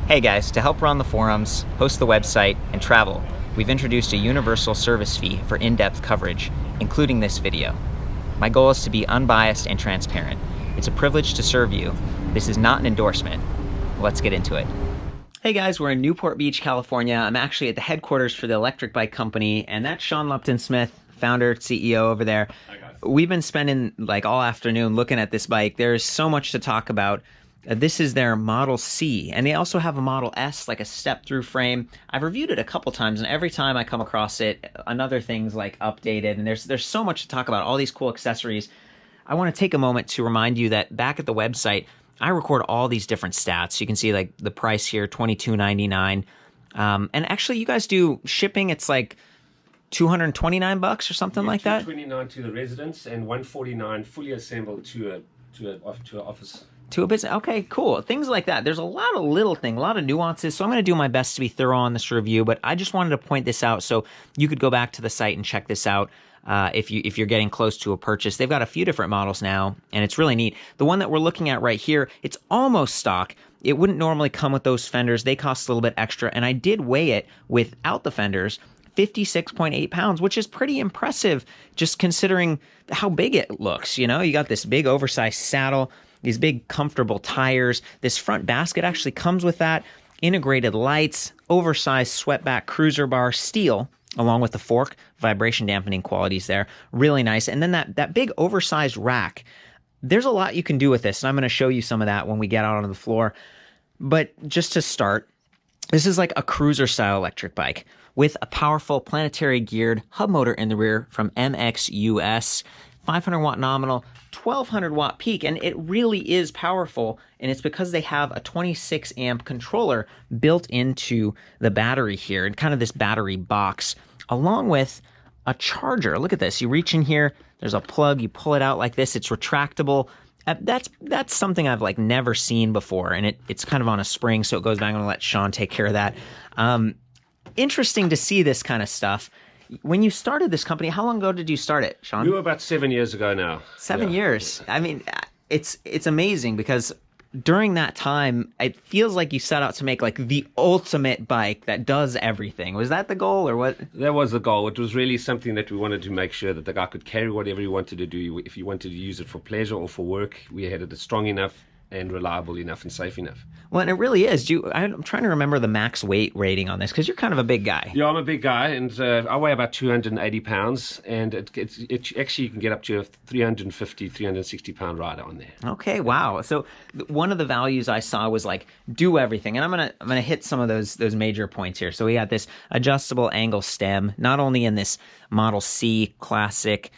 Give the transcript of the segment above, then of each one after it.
Hey guys, to help run the forums, host the website, and travel, we've introduced a universal service fee for in-depth coverage, including this video. My goal is to be unbiased and transparent. It's a privilege to serve you. This is not an endorsement. Let's get into it. Hey guys, we're in Newport Beach, California. I'm actually at the headquarters for the electric bike company, and that's Sean Lupton-Smith, founder, CEO over there. Hi guys. We've been spending like all afternoon looking at this bike. There's so much to talk about. This is their Model C, and they also have a Model S, like a step-through frame. I've reviewed it a couple times, and every time I come across it, another thing's like updated, and there's so much to talk about, all these cool accessories. I want to take a moment to remind you that back at the website, I record all these different stats. You can see like the price here, $22.99. And actually, you guys do shipping. It's like $229 or something like that. $229 to the residence and $149 fully assembled to an office. To a business. Okay, cool. Things like that. There's a lot of little things, a lot of nuances. So I'm going to do my best to be thorough on this review, but I just wanted to point this out so you could go back to the site and check this out if you're getting close to a purchase. They've got a few different models now, and it's really neat. The one that we're looking at right here, it's almost stock. It wouldn't normally come with those fenders. They cost a little bit extra, and I did weigh it without the fenders, 56.8 pounds, which is pretty impressive just considering how big it looks. You know, you got this big oversized saddle, these big comfortable tires. This front basket actually comes with that. Integrated lights, oversized sweatback cruiser bar, steel, along with the fork, vibration dampening qualities there. Really nice. And then that big oversized rack. There's a lot you can do with this, and I'm going to show you some of that when we get out on the floor. But just to start, this is like a cruiser-style electric bike with a powerful planetary geared hub motor in the rear from MXUS, 500 watt nominal, 1200 watt peak, and it really is powerful, and it's because they have a 26 amp controller built into the battery here, and kind of this battery box, along with a charger. Look at this. You reach in here, there's a plug, you pull it out like this, it's retractable. That's something I've like never seen before, and it's kind of on a spring, so it goes back. I'm gonna let Sean take care of that. Interesting to see this kind of stuff. When you started this company, how long ago did you start it, Sean? We were about 7 years ago now. 7 years. I mean, it's amazing because during that time, it feels like you set out to make like the ultimate bike that does everything. Was that the goal or what? That was the goal. It was really something that we wanted to make sure that the guy could carry whatever he wanted to do. If he wanted to use it for pleasure or for work, we had it strong enough and reliable enough and safe enough. Well, and it really is. I'm trying to remember the max weight rating on this because you're kind of a big guy. Yeah, I'm a big guy, and I weigh about 280 pounds, and it actually you can get up to a 350, 360 pound rider on there. Okay, wow. So one of the values I saw was like do everything, and I'm gonna hit some of those major points here. So we got this adjustable angle stem, not only in this Model C Classic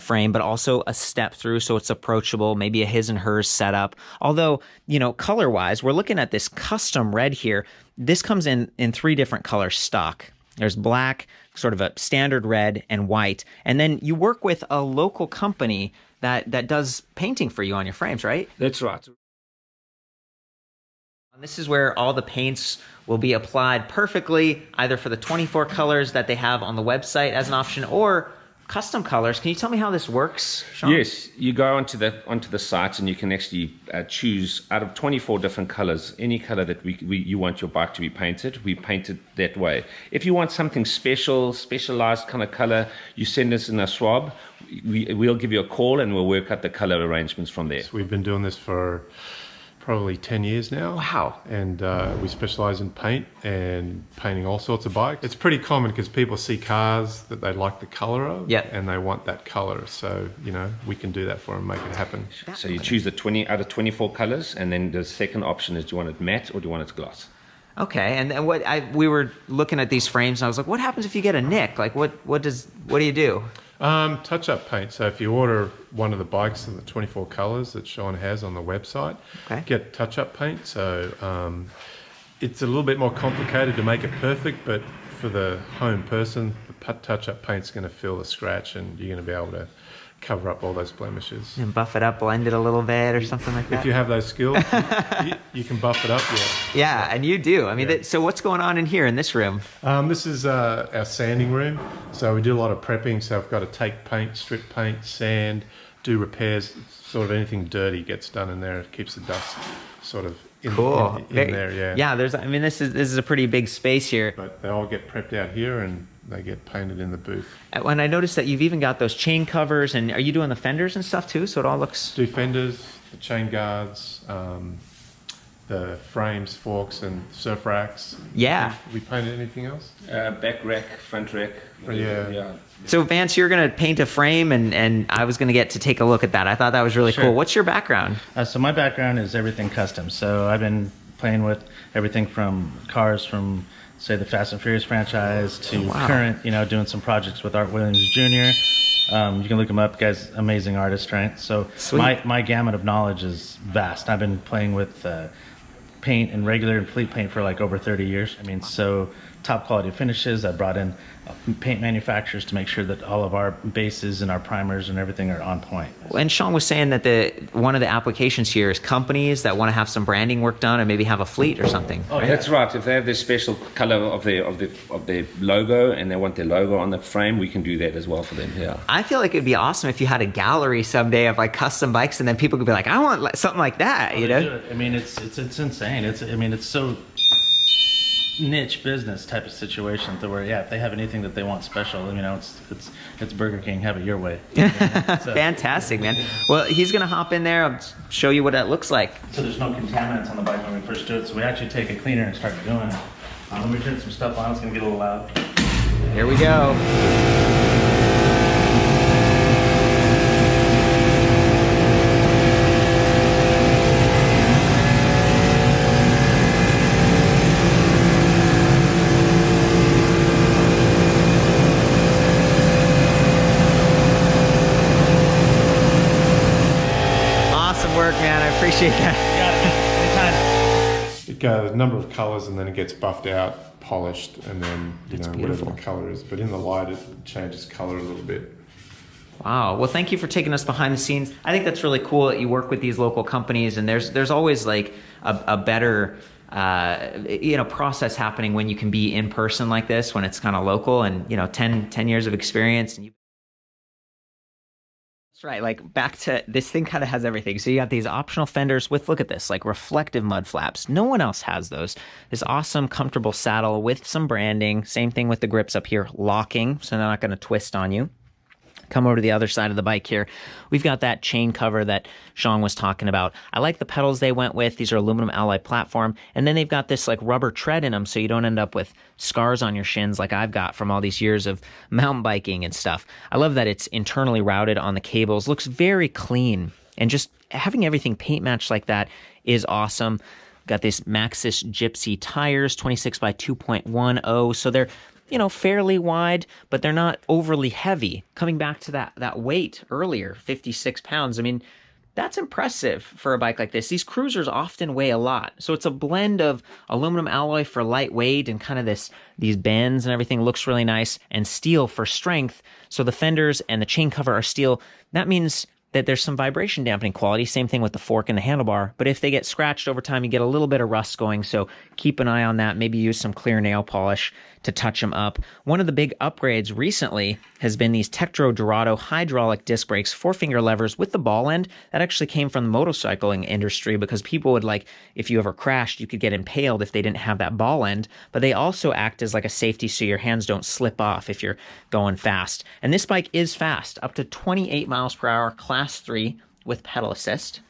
frame, but also a step through, so it's approachable, maybe a his and hers setup. Although, you know, color wise, we're looking at this custom red here. This comes in 3 different colors stock. There's black, sort of a standard red, and white. And then you work with a local company that does painting for you on your frames, right? That's right. This is where all the paints will be applied perfectly, either for the 24 colors that they have on the website as an option, or custom colors. Can you tell me how this works, Sean? Yes, you go onto the site and you can actually choose out of 24 different colors, any color that you want your bike to be painted. We paint it that way. If you want something specialized kind of color, you send us in a swab. We'll give you a call and we'll work out the color arrangements from there. So we've been doing this for probably 10 years now. Wow. And we specialize in paint and painting all sorts of bikes. It's pretty common because people see cars that they like the color of, yep, and they want that color. So, you know, we can do that for them, make it happen. So you choose the 20 out of 24 colors, and then the second option is, do you want it matte or do you want it gloss? Okay, and we were looking at these frames, and I was like, what happens if you get a nick? Like, what do you do? Touch-up paint. So if you order one of the bikes in the 24 colors that Sean has on the website, okay, get touch-up paint. So it's a little bit more complicated to make it perfect, but for the home person, the touch-up paint's going to fill the scratch, and you're going to be able to cover up all those blemishes. And buff it up, blend it a little bit or something like that? If you have those skills, you can buff it up, yeah. Yeah, and you do. I mean, so what's going on in here in this room? This is our sanding room. So we do a lot of prepping. So I've got to take paint, strip paint, sand, do repairs. Sort of anything dirty gets done in there. It keeps the dust sort of in there. Yeah. Yeah. I mean, this is a pretty big space here. But they all get prepped out here and they get painted in the booth. And I noticed that you've even got those chain covers, and are you doing the fenders and stuff too? So it all looks... Do fenders, the chain guards, the frames, forks, and surf racks. Yeah. We painted anything else? Back rack, front rack. Yeah. So Vance, you're going to paint a frame, and I was going to get to take a look at that. I thought that was really cool. What's your background? So my background is everything custom. So I've been playing with everything from cars from, say, the Fast and Furious franchise to current, doing some projects with Art Williams Jr. You can look him up, guy's amazing artist, right? So my gamut of knowledge is vast. I've been playing with paint and regular and fleet paint for like over 30 years. I mean, so top quality finishes. I brought in paint manufacturers to make sure that all of our bases and our primers and everything are on point. And Sean was saying that one of the applications here is companies that want to have some branding work done and maybe have a fleet or something. Oh, right? That's right. If they have their special color of their logo and they want their logo on the frame, we can do that as well for them. Yeah. I feel like it'd be awesome if you had a gallery someday of like custom bikes, and then people could be like, I want something like that. I mean, it's insane. It's so niche business type of situation to where if they have anything that they want special, it's Burger King, have it your way. Fantastic, man. Well, he's gonna hop in there. I'll show you what that looks like. So there's no contaminants on the bike when we first do it, so we actually take a cleaner and start doing it. Let me turn some stuff on. It's gonna get a little loud. Here we go. Appreciate that. It goes a number of colors and then it gets buffed out, polished, and then whatever the color is. But in the light, it changes color a little bit. Wow. Well, thank you for taking us behind the scenes. I think that's really cool that you work with these local companies, and there's always like a better process happening when you can be in person like this, when it's kind of local, and 10 years of experience. And That's right. Like back to this thing kind of has everything. So you got these optional fenders with, look at this, like reflective mud flaps. No one else has those. This awesome, comfortable saddle with some branding. Same thing with the grips up here, locking, so they're not going to twist on you. Come over to the other side of the bike here. We've got that chain cover that Sean was talking about. I like the pedals they went with. These are aluminum alloy platform. And then they've got this like rubber tread in them so you don't end up with scars on your shins like I've got from all these years of mountain biking and stuff. I love that it's internally routed on the cables. Looks very clean. And just having everything paint matched like that is awesome. Got this Maxxis Gypsy tires, 26 by 2.10. So they're fairly wide, but they're not overly heavy. Coming back to that weight earlier, 56 pounds. I mean, that's impressive for a bike like this. These cruisers often weigh a lot. So it's a blend of aluminum alloy for lightweight and kind of these bends and everything looks really nice, and steel for strength. So the fenders and the chain cover are steel. That means that there's some vibration dampening quality. Same thing with the fork and the handlebar. But if they get scratched over time, you get a little bit of rust going. So keep an eye on that. Maybe use some clear nail polish to touch them up. One of the big upgrades recently has been these Tektro Dorado hydraulic disc brakes, 4-finger levers with the ball end. That actually came from the motorcycling industry because people would if you ever crashed, you could get impaled if they didn't have that ball end. But they also act as like a safety so your hands don't slip off if you're going fast. And this bike is fast, up to 28 miles per hour, class 3 with pedal assist.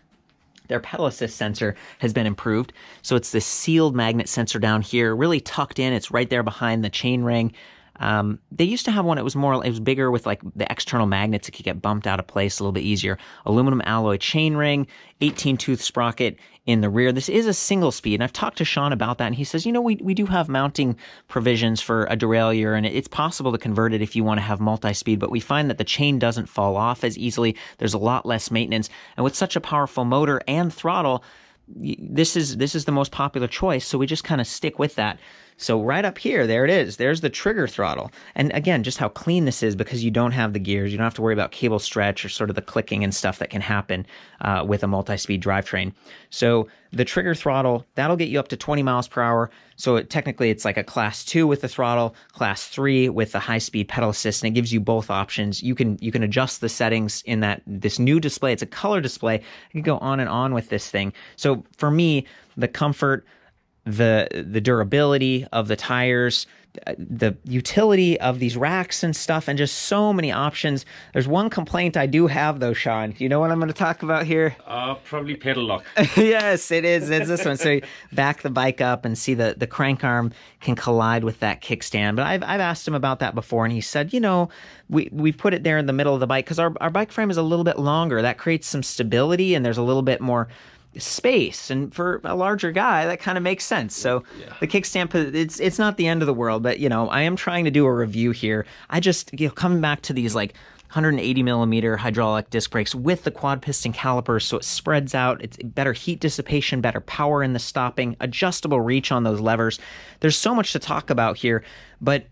Their pedal assist sensor has been improved. So it's this sealed magnet sensor down here, really tucked in. It's right there behind the chain ring. They used to have one, it was bigger with like the external magnets. It could get bumped out of place a little bit easier. Aluminum alloy chain ring, 18-tooth sprocket in the rear. This is a single speed, and I've talked to Sean about that, and he says, we do have mounting provisions for a derailleur, and it's possible to convert it if you want to have multi-speed, but we find that the chain doesn't fall off as easily. There's a lot less maintenance, and with such a powerful motor and throttle, this is the most popular choice, so we just kind of stick with that. So right up here, there it is. There's the trigger throttle. And again, just how clean this is because you don't have the gears. You don't have to worry about cable stretch or sort of the clicking and stuff that can happen with a multi-speed drivetrain. So the trigger throttle, that'll get you up to 20 miles per hour. So technically it's like a class 2 with the throttle, class 3 with the high-speed pedal assist, and it gives you both options. You can adjust the settings in this new display. It's a color display. You can go on and on with this thing. So for me, the comfort, the durability of the tires, the utility of these racks and stuff, and just so many options. There's one complaint I do have though, Sean. You know what I'm going to talk about here? Probably pedal lock. Yes, it is. It's this one. So you back the bike up and see the crank arm can collide with that kickstand. But I've asked him about that before, and he said, we put it there in the middle of the bike because our bike frame is a little bit longer. That creates some stability, and there's a little bit more space, and for a larger guy that kind of makes sense. So the kickstand, it's not the end of the world, but I am trying to do a review here. I just coming back to these like 180 millimeter hydraulic disc brakes with the quad piston calipers, so it spreads out. It's better heat dissipation, better power in the stopping, adjustable reach on those levers. There's so much to talk about here, but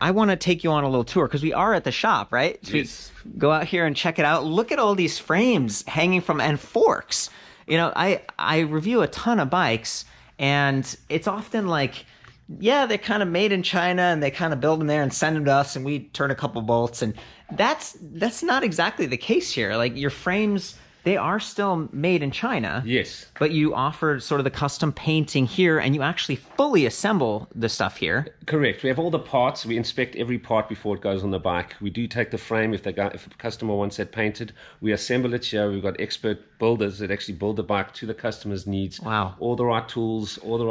I want to take you on a little tour because we are at the shop, right? Yes. So go out here and check it out. Look at all these frames hanging from, and forks. I review a ton of bikes, and it's often like, they're kind of made in China, and they kind of build them there and send them to us, and we turn a couple bolts, and that's not exactly the case here. Like your frames, they are still made in China. Yes. But you offer sort of the custom painting here, and you actually fully assemble the stuff here. Correct. We have all the parts. We inspect every part before it goes on the bike. We do take the frame if the customer wants that painted. We assemble it here. We've got expert builders that actually build the bike to the customer's needs. Wow. All the right tools, all the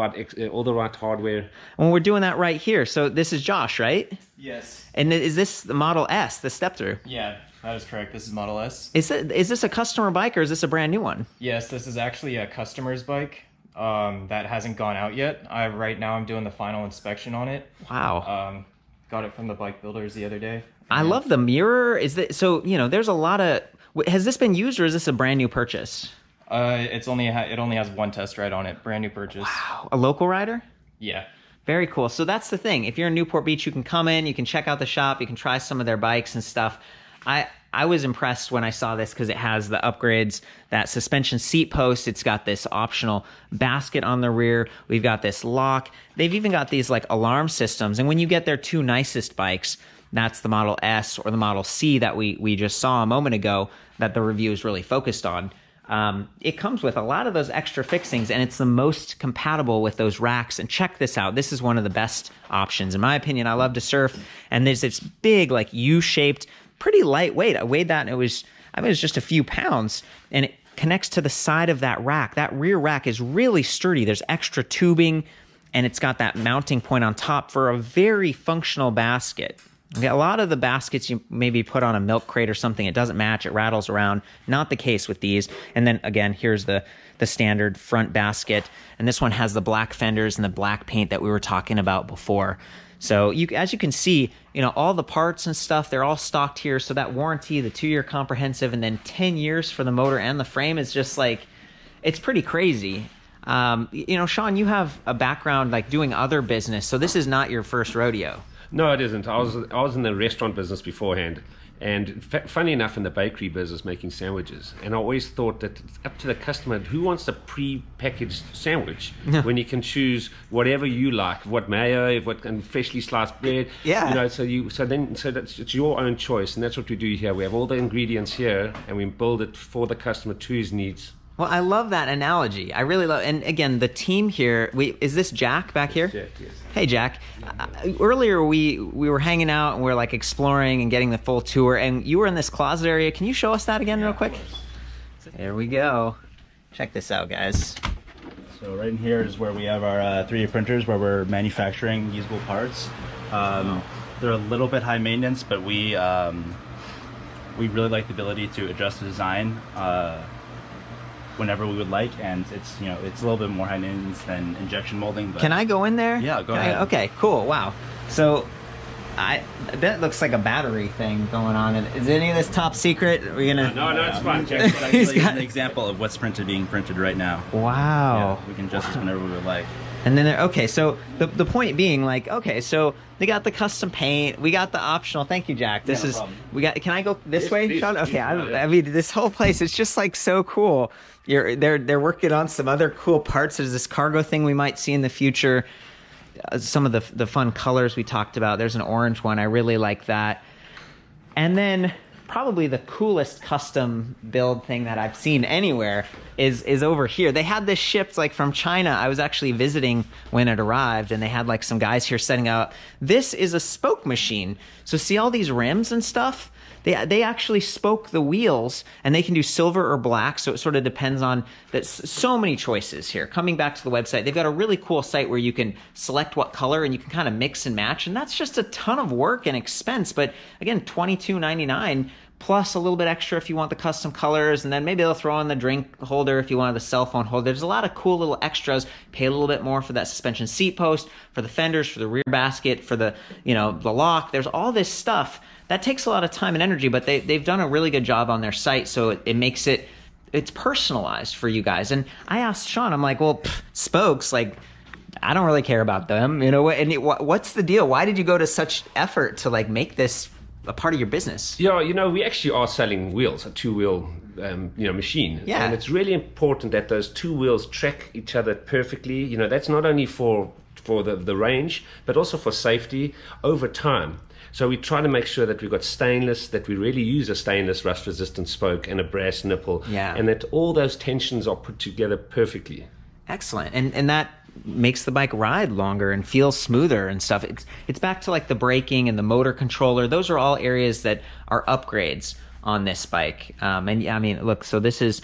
right hardware. And we're doing that right here. So this is Josh, right? Yes. And is this the Model S, the step-through? Yeah, that is correct. This is Model S. Is this a customer bike, or is this a brand new one? Yes, this is actually a customer's bike that hasn't gone out yet. Right now I'm doing the final inspection on it. Wow. Got it from the bike builders the other day. I love the mirror. There's a lot of... Has this been used, or is this a brand new purchase? It only has one test ride on it. Brand new purchase. Wow. A local rider? Yeah. Very cool. So that's the thing. If you're in Newport Beach, you can come in, you can check out the shop, you can try some of their bikes and stuff. I was impressed when I saw this because it has the upgrades, that suspension seat post. It's got this optional basket on the rear. We've got this lock. They've even got these like alarm systems. And when you get their two nicest bikes, that's the Model S or the Model C that we just saw a moment ago that the review is really focused on. It comes with a lot of those extra fixings, and it's the most compatible with those racks. And check this out. This is one of the best options. In my opinion, I love to surf. And there's this big, like U-shaped, pretty lightweight. I weighed that, and it was just a few pounds. And it connects to the side of that rack. That rear rack is really sturdy. There's extra tubing, and it's got that mounting point on top for a very functional basket. Okay, a lot of the baskets you maybe put on a milk crate or something, it doesn't match, it rattles around. Not the case with these. And then again, here's the standard front basket. And this one has the black fenders and the black paint that we were talking about before. So as you can see, all the parts and stuff, they're all stocked here. So that warranty, the 2-year comprehensive, and then 10 years for the motor and the frame is just like, it's pretty crazy. Sean, you have a background like doing other business. So this is not your first rodeo. No, it isn't. I was in the restaurant business beforehand, and funny enough, in the bakery business making sandwiches. And I always thought that it's up to the customer who wants a pre-packaged sandwich when you can choose whatever you like, what mayo, and freshly sliced bread. Yeah. So it's your own choice, and that's what we do here. We have all the ingredients here, and we build it for the customer to his needs. Well, I love that analogy. I really love, and again, the team here. Is this Jack back here? Jack, yes. Hey, Jack. Earlier we were hanging out and we were like exploring and getting the full tour, and you were in this closet area. Can you show us that again, real quick? There we go. Check this out, guys. So right in here is where we have our 3D printers, where we're manufacturing usable parts. They're a little bit high maintenance, but we really like the ability to adjust the design whenever we would like, and it's a little bit more high maintenance than injection molding. But can I go in there? Yeah, go ahead. Okay, cool. Wow. So that looks like a battery thing going on. Is any of this top secret? Are we gonna? No, it's fine. Jack's actually an example of what's being printed right now. Wow. Yeah, we can adjust this whenever we would like. And then, okay, so the point being, like, okay, so they got the custom paint, we got the optional. Thank you, Jack. This is problem. we got. Can I go this Yes, way, please. Sean? Okay, I mean, this whole place, it's just like so cool. They're working on some other cool parts. There's this cargo thing we might see in the future. Some of the fun colors we talked about. There's an orange one. I really like that. And then probably the coolest custom build thing that I've seen anywhere is over here. They had this shipped like from China. I was actually visiting when it arrived, and they had like some guys here setting up. This is a spoke machine. So see all these rims and stuff? They actually spoke the wheels, and they can do silver or black, so it sort of depends on that. So many choices here. Coming back to the website, they've got a really cool site where you can select what color and you can kind of mix and match, and that's just a ton of work and expense. But again, $22.99 plus a little bit extra if you want the custom colors, and then maybe they'll throw in the drink holder if you want the cell phone holder. There's a lot of cool little extras. Pay a little bit more for that suspension seat post, for the fenders, for the rear basket, for the the lock. There's all this stuff that takes a lot of time and energy, but they've done a really good job on their site, so it makes it's personalized for you guys. And I asked Sean, I'm like, well, spokes, like, I don't really care about them, what's the deal? Why did you go to such effort to like make this a part of your business? Yeah, we actually are selling wheels, a two-wheel machine. Yeah. And it's really important that those two wheels track each other perfectly. That's not only for the range, but also for safety over time. So we try to make sure that we've got stainless, that we really use a stainless rust-resistant spoke and a brass nipple, and that all those tensions are put together perfectly. Excellent. And that makes the bike ride longer and feel smoother and stuff. It's back to like the braking and the motor controller. Those are all areas that are upgrades on this bike. And yeah, I mean, look, so this is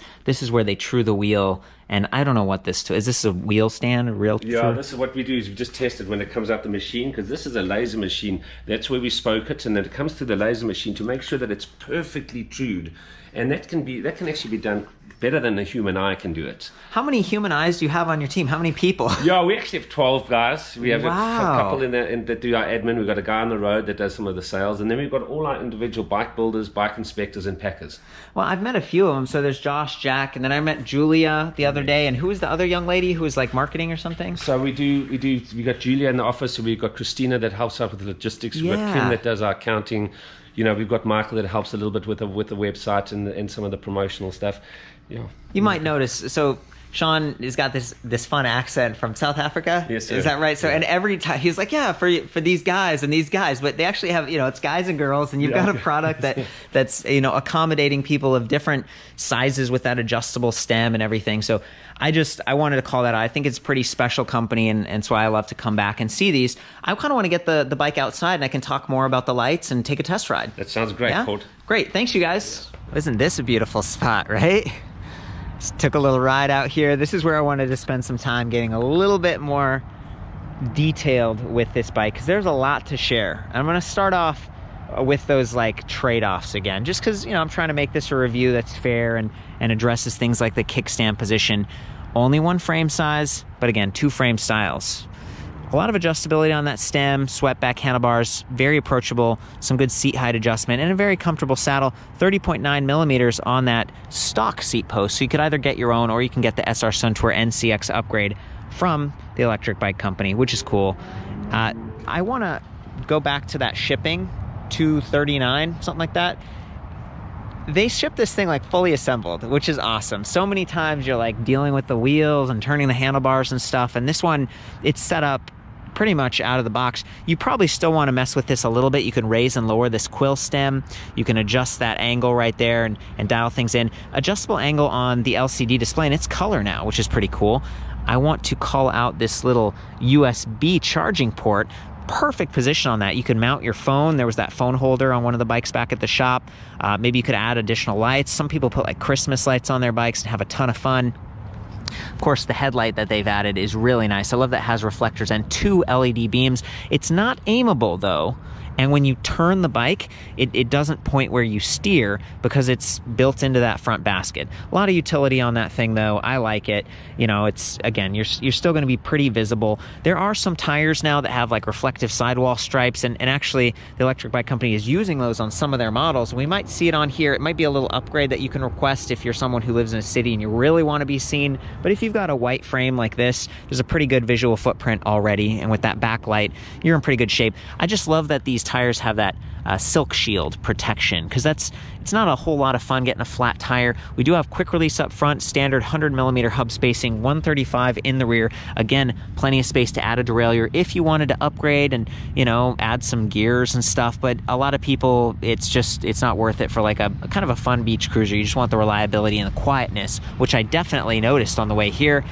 where they true the wheel. And I don't know what is this a wheel stand, a real? Yeah, this is what we do is we just test it when it comes out the machine, because this is a laser machine. That's where we spoke it, and then it comes through the laser machine to make sure that it's perfectly trued. And that can actually be done better than a human eye can do it. How many human eyes do you have on your team? How many people? Yeah, we actually have 12 guys. We have a Wow. couple that do our admin. We've got a guy on the road that does some of the sales. And then we've got all our individual bike builders, bike inspectors, and packers. Well, I've met a few of them. So there's Josh, Jack, and then I met Julia the other day. And who was the other young lady who was like marketing or something? So we got Julia in the office. We've got Christina that helps out with the logistics. We've got Kim that does our accounting. We've got Michael that helps a little bit with the website and some of the promotional stuff. Yeah. You might notice, so Sean has got this fun accent from South Africa. Yes, sir. Is that right? So, and every time he's like, yeah, for these guys and these guys, but they actually have, it's guys and girls, and you've got a product that's accommodating people of different sizes with that adjustable stem and everything. So I wanted to call that out. I think it's a pretty special company, and so I love to come back and see these. I kind of want to get the bike outside, and I can talk more about the lights and take a test ride. That sounds great, Yeah? Colt. Great. Thanks, you guys. Isn't this a beautiful spot, right? Just took a little ride out here. This is where I wanted to spend some time getting a little bit more detailed with this bike, because there's a lot to share. I'm going to start off with those like trade-offs again, just because I'm trying to make this a review that's fair and addresses things like the kickstand position. Only one frame size, but again, 2 frame styles. A lot of adjustability on that stem, swept back handlebars, very approachable, some good seat height adjustment, and a very comfortable saddle. 30.9 millimeters on that stock seat post, so you could either get your own or you can get the SR Suntour NCX upgrade from the Electric Bike Company, which is cool. I want to go back to that shipping, $239, something like that. They ship this thing like fully assembled, which is awesome. So many times you're like dealing with the wheels and turning the handlebars and stuff, and this one, it's set up pretty much out of the box. You probably still want to mess with this a little bit. You can raise and lower this quill stem. You can adjust that angle right there and dial things in. Adjustable angle on the LCD display, and it's color now, which is pretty cool. I want to call out this little USB charging port. Perfect position on that. You can mount your phone. There was that phone holder on one of the bikes back at the shop. Maybe you could add additional lights. Some people put like Christmas lights on their bikes and have a ton of fun. Of course, the headlight that they've added is really nice. I love that it has reflectors and 2 LED beams. It's not aimable though, And when you turn the bike, it doesn't point where you steer because it's built into that front basket. A lot of utility on that thing though. I like it. You know, it's, again, you're still going to be pretty visible. There are some tires now that have like reflective sidewall stripes, and actually the electric bike company is using those on some of their models. We might see it on here. It might be a little upgrade that you can request if you're someone who lives in a city and you really want to be seen. But if you've got a white frame like this, there's a pretty good visual footprint already, and with that backlight, you're in pretty good shape. I just love that these tires have that silk shield protection, because it's not a whole lot of fun getting a flat tire. We do have quick release up front, standard 100mm hub spacing, 135 in the rear. Again, plenty of space to add a derailleur if you wanted to upgrade and, you know, add some gears and stuff. But a lot of people, it's not worth it for like a kind of a fun beach cruiser. You just want the reliability and the quietness, which I definitely noticed on the way here.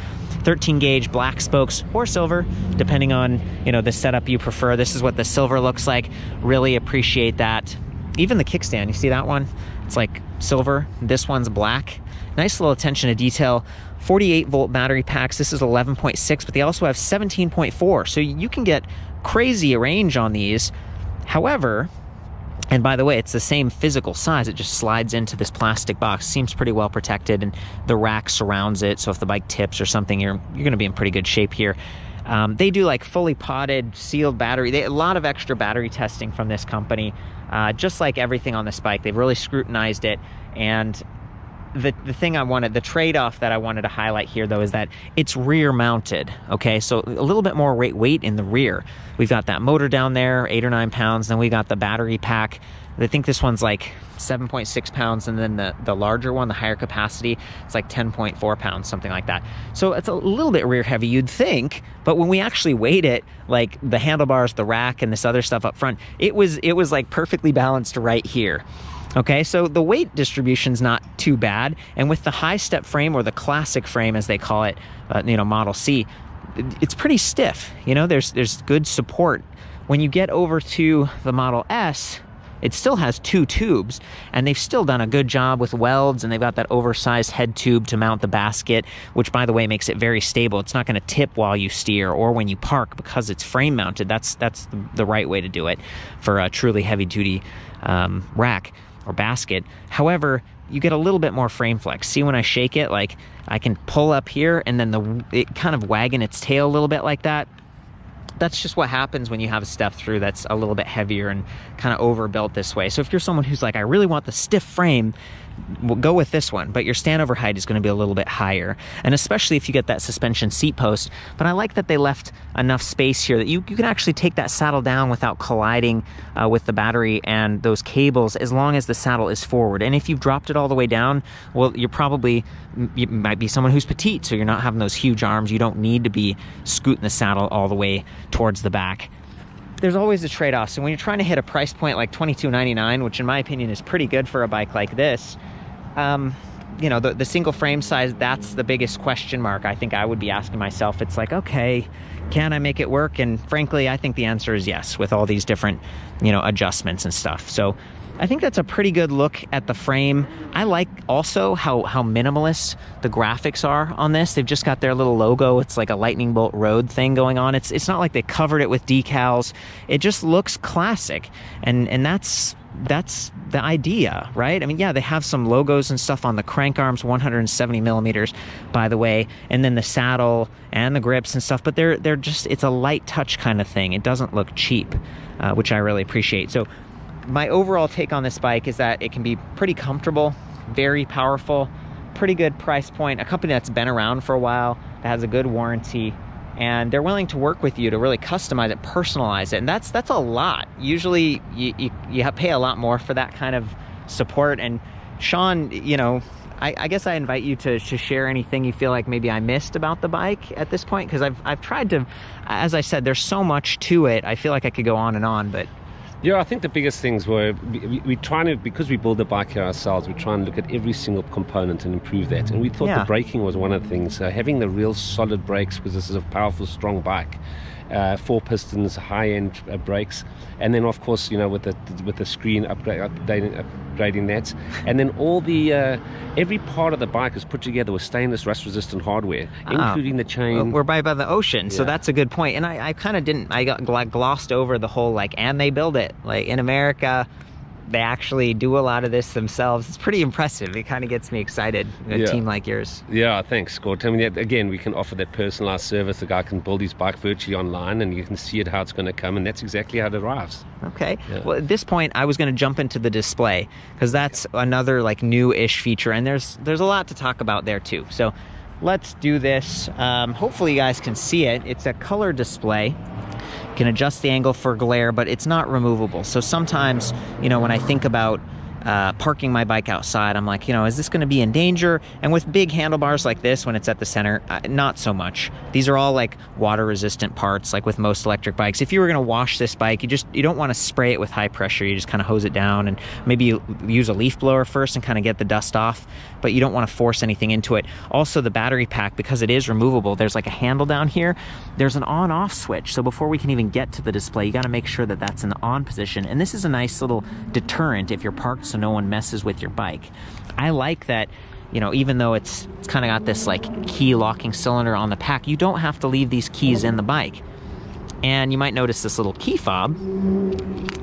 13 gauge black spokes or silver, depending on, you know, the setup you prefer. This is what the silver looks like. Really appreciate that. Even the kickstand, you see that one? It's like silver. This one's black. Nice little attention to detail. 48 volt battery packs. This is 11.6, but they also have 17.4. So you can get crazy range on these. However, and by the way, it's the same physical size. It just slides into this plastic box. Seems pretty well protected, and the rack surrounds it. So if the bike tips or something, you're going to be in pretty good shape here. They do like fully potted, sealed battery. A lot of extra battery testing from this company. Just like everything on this bike, they've really scrutinized it. And the thing I wanted, the trade-off that I wanted to highlight here though, is that it's rear mounted. Okay, so a little bit more weight in the rear. We've got that motor down there, 8 or 9 pounds. Then we got the battery pack. I think this one's like 7.6 pounds, and then the larger one, the higher capacity, it's like 10.4 pounds, something like that. So it's a little bit rear heavy, you'd think, but when we actually weighed it, like the handlebars, the rack, and this other stuff up front, it was like perfectly balanced right here. Okay, so the weight distribution's not too bad, and with the high step frame, or the classic frame as they call it, you know, Model C, it's pretty stiff. You know, there's good support. When you get over to the Model S, it still has 2 tubes, and they've still done a good job with welds, and they've got that oversized head tube to mount the basket, which, by the way, makes it very stable. It's not going to tip while you steer or when you park because it's frame mounted. That's the right way to do it for a truly heavy-duty rack or basket. However, you get a little bit more frame flex. See, when I shake it, like I can pull up here, and then it kind of wagging its tail a little bit like that. That's just what happens when you have a step-thru that's a little bit heavier and kind of overbuilt this way. So if you're someone who's like, I really want the stiff frame, we'll go with this one, but your standover height is going to be a little bit higher, and especially if you get that suspension seat post. But I like that they left enough space here that you can actually take that saddle down without colliding with the battery and those cables, as long as the saddle is forward. And if you've dropped it all the way down, well, you might be someone who's petite, so you're not having those huge arms. You don't need to be scooting the saddle all the way towards the back. There's always a trade-off. So when you're trying to hit a price point like $22.99, which in my opinion is pretty good for a bike like this, you know, the single frame size, that's the biggest question mark I think I would be asking myself. It's like, okay, can I make it work? And frankly, I think the answer is yes, with all these different, you know, adjustments and stuff. So I think that's a pretty good look at the frame. I like also how minimalist the graphics are on this. They've just got their little logo. It's like a lightning bolt road thing going on. It's not like they covered it with decals. It just looks classic, and that's the idea, right? I mean, yeah, they have some logos and stuff on the crank arms, 170 millimeters, by the way, and then the saddle and the grips and stuff. But they're just, it's a light touch kind of thing. It doesn't look cheap, which I really appreciate. So my overall take on this bike is that it can be pretty comfortable, very powerful, pretty good price point, a company that's been around for a while, that has a good warranty, and they're willing to work with you to really customize it, personalize it, and that's a lot. Usually you pay a lot more for that kind of support. And Sean, you know, I guess I invite you to share anything you feel like maybe I missed about the bike at this point, because I've tried to, as I said, there's so much to it. I feel like I could go on and on, but yeah, I think the biggest things were we trying to, because we build the bike here ourselves, we try and look at every single component and improve that. And we thought the braking was one of the things. So having the real solid brakes, because this is a powerful, strong bike, 4 pistons, high-end brakes, and then of course, you know, with the screen upgrading that, and then all the every part of the bike is put together with stainless rust-resistant hardware, including the chain. We're right by the ocean, so that's a good point. And I kind of didn't, I got glossed over the whole like, and they build it like in America. They actually do a lot of this themselves. It's pretty impressive. It kind of gets me excited, a team like yours. Yeah, thanks, Scott. I mean, again, we can offer that personalized service. The guy can build his bike virtually online, and you can see it how it's going to come, and that's exactly how it arrives. Okay. Yeah. Well, at this point, I was going to jump into the display, because that's another like new-ish feature, and there's a lot to talk about there too. So let's do this. Hopefully you guys can see it. It's a color display. Can adjust the angle for glare, but it's not removable. So sometimes, you know, when I think about parking my bike outside, I'm like, you know, is this going to be in danger? And with big handlebars like this, when it's at the center, not so much. These are all like water resistant parts, like with most electric bikes. If you were going to wash this bike, you don't want to spray it with high pressure. You just kind of hose it down, and maybe you use a leaf blower first and kind of get the dust off, but you don't want to force anything into it. Also, the battery pack, because it is removable, there's like a handle down here. There's an on-off switch. So before we can even get to the display, you got to make sure that that's in the on position. And this is a nice little deterrent if you're parked so no one messes with your bike. I like that, you know, even though it's kind of got this like key locking cylinder on the pack, you don't have to leave these keys in the bike. And you might notice this little key fob.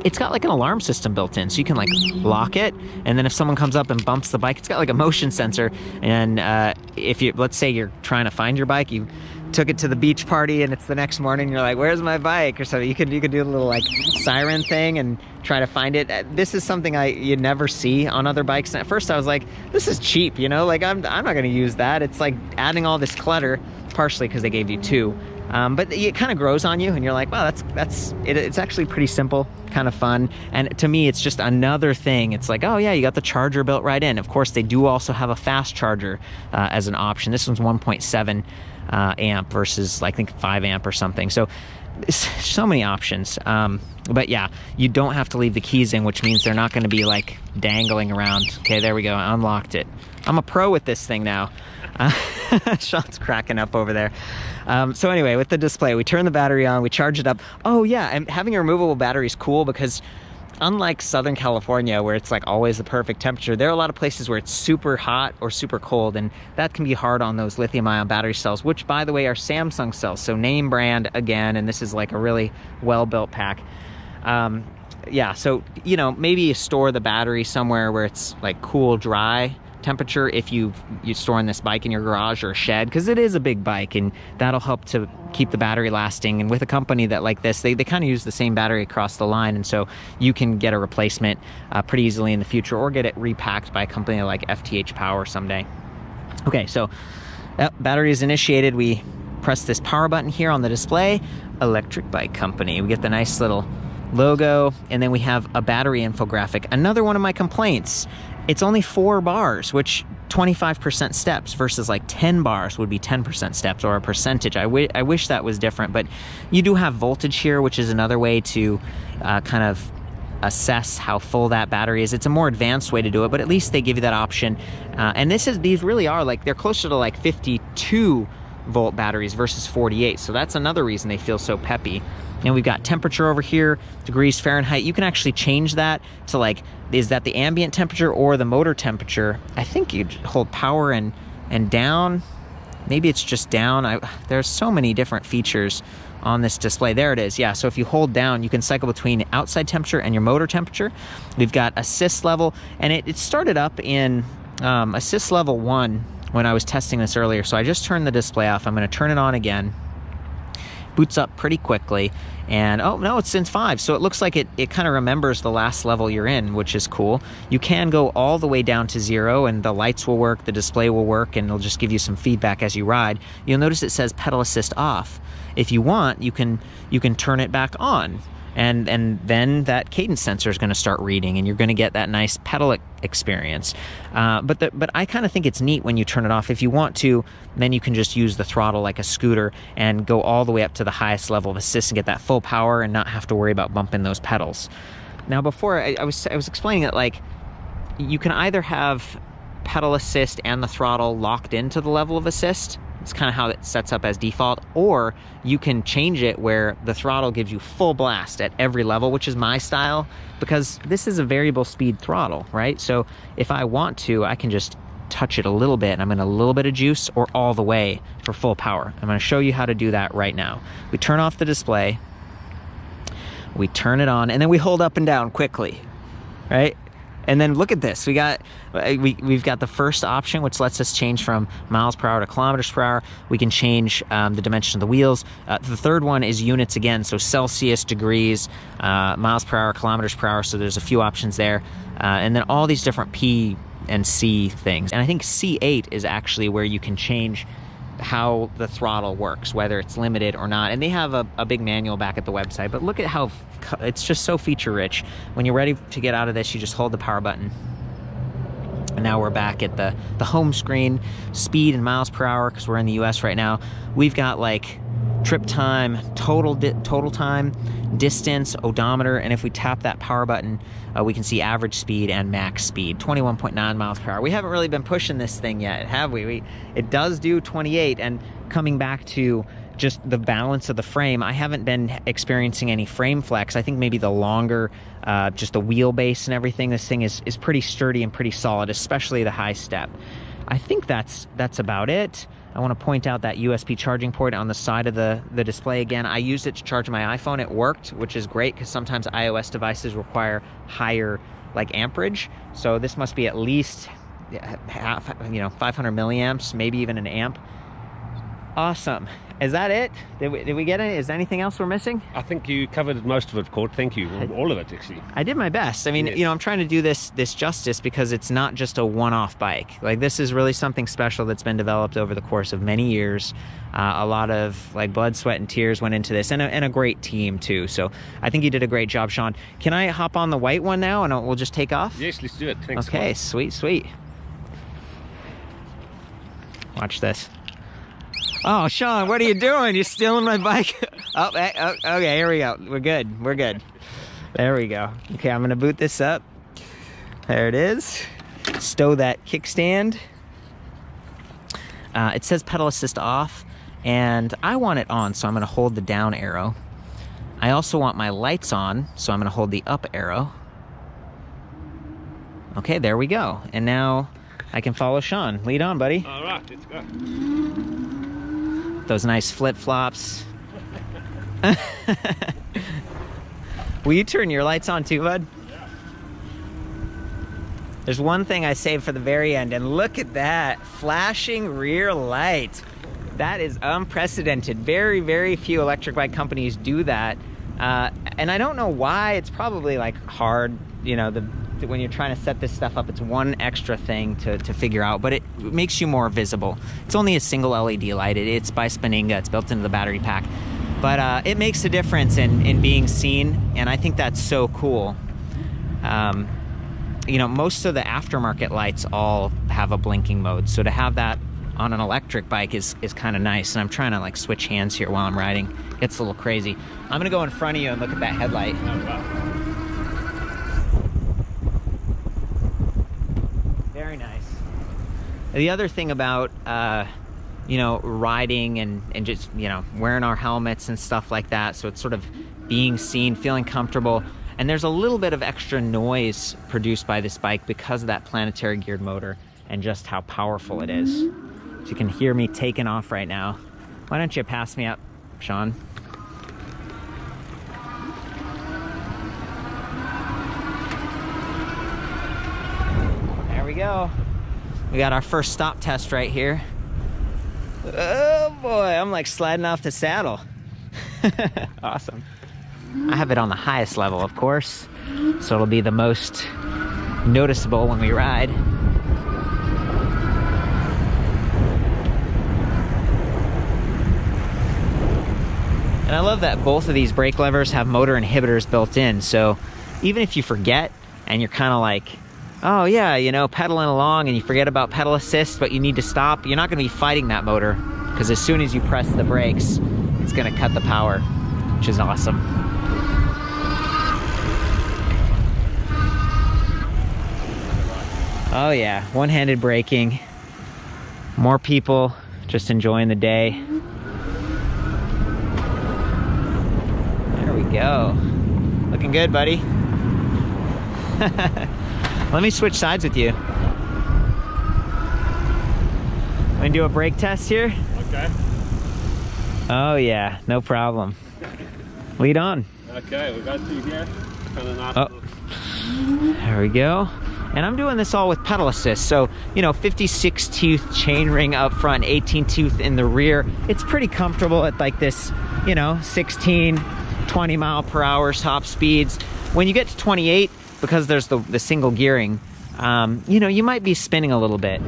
It's got like an alarm system built in, so you can like lock it, and then if someone comes up and bumps the bike, it's got like a motion sensor. And if you, let's say you're trying to find your bike, you took it to the beach party and it's the next morning, you're like, where's my bike? Or something. You could do a little like siren thing and try to find it. This is something you never see on other bikes. And at first I was like, this is cheap, you know, like I'm not going to use that. It's like adding all this clutter, partially because they gave you 2. But it kind of grows on you, and you're like, wow, it's actually pretty simple, kind of fun. And to me, it's just another thing. It's like, oh yeah, you got the charger built right in. Of course, they do also have a fast charger as an option. This one's 1.7 amp versus I think 5 amp or something. So so many options. But yeah, you don't have to leave the keys in, which means they're not going to be like dangling around. Okay, there we go. I unlocked it. I'm a pro with this thing now. Sean's cracking up over there. So anyway, with the display, we turn the battery on, we charge it up. Oh yeah, and having a removable battery is cool because unlike Southern California, where it's like always the perfect temperature, there are a lot of places where it's super hot or super cold, and that can be hard on those lithium-ion battery cells, which by the way are Samsung cells, so name brand again, and this is like a really well-built pack. Yeah, so, you know, maybe you store the battery somewhere where it's like cool, dry temperature if you're storing this bike in your garage or a shed, because it is a big bike, and that'll help to keep the battery lasting. And with a company that like this, they kind of use the same battery across the line, and so you can get a replacement pretty easily in the future, or get it repacked by a company like FTH Power someday. Okay, so battery is initiated. We press this power button here on the display, Electric Bike Company. We get the nice little logo, and then we have a battery infographic. Another one of my complaints, it's only 4 bars, which 25% steps versus like 10 bars would be 10% steps, or a percentage. I wish that was different, but you do have voltage here, which is another way to kind of assess how full that battery is. It's a more advanced way to do it, but at least they give you that option. And these really are like, they're closer to like 52 volt batteries versus 48. So that's another reason they feel so peppy. And we've got temperature over here, degrees Fahrenheit. You can actually change that to like, is that the ambient temperature or the motor temperature? I think you'd hold power and down. Maybe it's just down. There's so many different features on this display. There it is. Yeah, so if you hold down, you can cycle between outside temperature and your motor temperature. We've got assist level, and it started up in assist level 1 when I was testing this earlier. So I just turned the display off. I'm going to turn it on again. Boots up pretty quickly, and oh no, it's in 5, so it looks like it kind of remembers the last level you're in, which is cool. You can go all the way down to 0, and the lights will work, the display will work, and it'll just give you some feedback as you ride. You'll notice it says pedal assist off. If you want, you can turn it back on, and then that cadence sensor is going to start reading, and you're going to get that nice pedal experience. But I kind of think it's neat when you turn it off. If you want to, then you can just use the throttle like a scooter and go all the way up to the highest level of assist and get that full power and not have to worry about bumping those pedals. Now, before I was explaining it, like, you can either have pedal assist and the throttle locked into the level of assist, It's kind of how it sets up as default. Or you can change it where the throttle gives you full blast at every level, which is my style, because this is a variable speed throttle, right? So if I want to, I can just touch it a little bit and I'm in a little bit of juice, or all the way for full power. I'm going to show you how to do that right now. We turn off the display, we turn it on, and then we hold up and down quickly, right? And then look at this. We've got the first option, which lets us change from miles per hour to kilometers per hour. We can change the dimension of the wheels. The third one is units again, so Celsius, degrees, miles per hour, kilometers per hour. So there's a few options there, and then all these different P and C things. And I think C8 is actually where you can change how the throttle works, whether it's limited or not. And they have a big manual back at the website, but look at how it's just so feature rich. When you're ready to get out of this, you just hold the power button. And now we're back at the home screen, speed and miles per hour, because we're in the US right now. We've got like trip time, total time, distance, odometer, and if we tap that power button, we can see average speed and max speed, 21.9 miles per hour. We haven't really been pushing this thing yet, have we? It does do 28, and coming back to just the balance of the frame, I haven't been experiencing any frame flex. I think maybe the longer, just the wheelbase and everything, this thing is pretty sturdy and pretty solid, especially the high step. I think that's about it. I want to point out that USB charging port on the side of the display again. I used it to charge my iPhone. It worked, which is great because sometimes iOS devices require higher like amperage. So this must be at least half, 500 milliamps, maybe even an amp. Awesome. Is that it? Did we get it? Is there anything else we're missing? I think you covered most of it, Court. Thank you. All of it, actually. I did my best. I mean, Yes. I'm trying to do this justice because it's not just a one-off bike. Like, this is really something special that's been developed over the course of many years. A lot of like blood, sweat, and tears went into this, and a great team too. So I think you did a great job, Sean. Can I hop on the white one now, and we'll just take off? Yes, let's do it. Thanks. Okay, sweet. Watch this. Oh, Sean, what are you doing? You're stealing my bike? Okay, here we go. We're good. There we go. Okay, I'm gonna boot this up. There it is. Stow that kickstand. It says pedal assist off, and I want it on, so I'm gonna hold the down arrow. I also want my lights on, so I'm gonna hold the up arrow. Okay, there we go. And now I can follow Sean. Lead on, buddy. All right, let's go. Those nice flip-flops. Will you turn your lights on too, bud? Yeah. There's one thing I saved for the very end, and look at that. Flashing rear light. That is unprecedented. Very, very few electric bike companies do that. And I don't know why. It's probably like hard, when you're trying to set this stuff up, it's one extra thing to figure out, but it makes you more visible. It's only a single LED light. It's by Spaninga. It's built into the battery pack. But it makes a difference in being seen, and I think that's so cool. Most of the aftermarket lights all have a blinking mode, so to have that on an electric bike is kind of nice. And I'm trying to like switch hands here while I'm riding. It's a little crazy. I'm gonna go in front of you and look at that headlight. Oh, wow. Very nice. The other thing about riding and just wearing our helmets and stuff like that, so it's sort of being seen, feeling comfortable, and there's a little bit of extra noise produced by this bike because of that planetary geared motor and just how powerful it is. So you can hear me taking off right now. Why don't you pass me up, Sean? There we go. We got our first stop test right here. Oh boy, I'm like sliding off the saddle. Awesome. I have it on the highest level, of course, so it'll be the most noticeable when we ride. And I love that both of these brake levers have motor inhibitors built in, so even if you forget and you're kind of like, oh yeah, pedaling along and you forget about pedal assist, but you need to stop, you're not going to be fighting that motor, because as soon as you press the brakes, it's going to cut the power, which is awesome. Oh yeah, one-handed braking. More people just enjoying the day. There we go. Looking good, buddy. Let me switch sides with you. Let me do a brake test here. Okay. Oh yeah, no problem. Lead on. Okay, we got through here. Kind of not. Oh. There we go. And I'm doing this all with pedal assist. So, you know, 56 tooth chain ring up front, 18 tooth in the rear. It's pretty comfortable at like this, you know, 16, 20 mile per hour top speeds. When you get to 28, because there's the single gearing, you know, you might be spinning a little bit.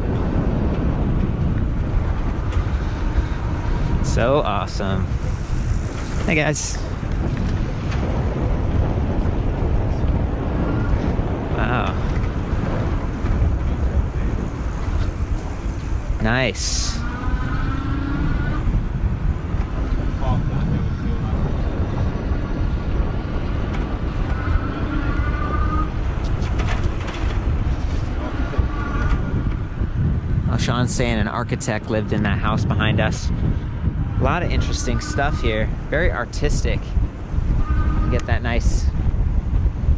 So awesome. Hey guys. Wow. Nice. Oh, Sean's saying an architect lived in that house behind us. A lot of interesting stuff here. Very artistic. You get that nice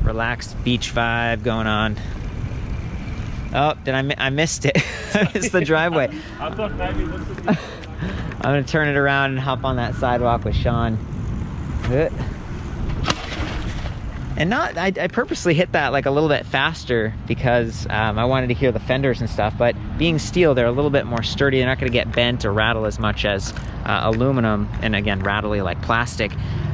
relaxed beach vibe going on. Oh, I missed it. I missed the driveway. I thought maybe this would be... I'm gonna turn it around and hop on that sidewalk with Sean. And I purposely hit that like a little bit faster because I wanted to hear the fenders and stuff, but being steel, they're a little bit more sturdy. They're not gonna get bent or rattle as much as aluminum, and again, rattly like plastic.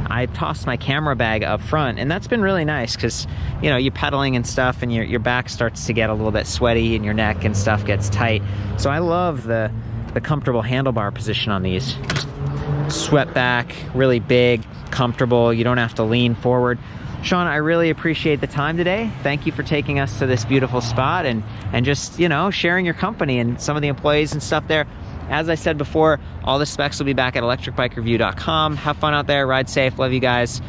I tossed my camera bag up front, and that's been really nice because, you know, you're pedaling and stuff and your back starts to get a little bit sweaty and your neck and stuff gets tight. So I love the comfortable handlebar position on these. Swept back, really big, comfortable. You don't have to lean forward. Sean, I really appreciate the time today. Thank you for taking us to this beautiful spot and just, you know, sharing your company and some of the employees and stuff there. As I said before, all the specs will be back at electricbikereview.com. Have fun out there, ride safe, love you guys.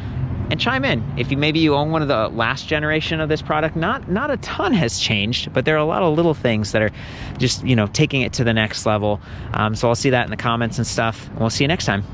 And chime in if maybe you own one of the last generation of this product. Not a ton has changed, but there are a lot of little things that are just, you know, taking it to the next level. So I'll see that in the comments and stuff. And we'll see you next time.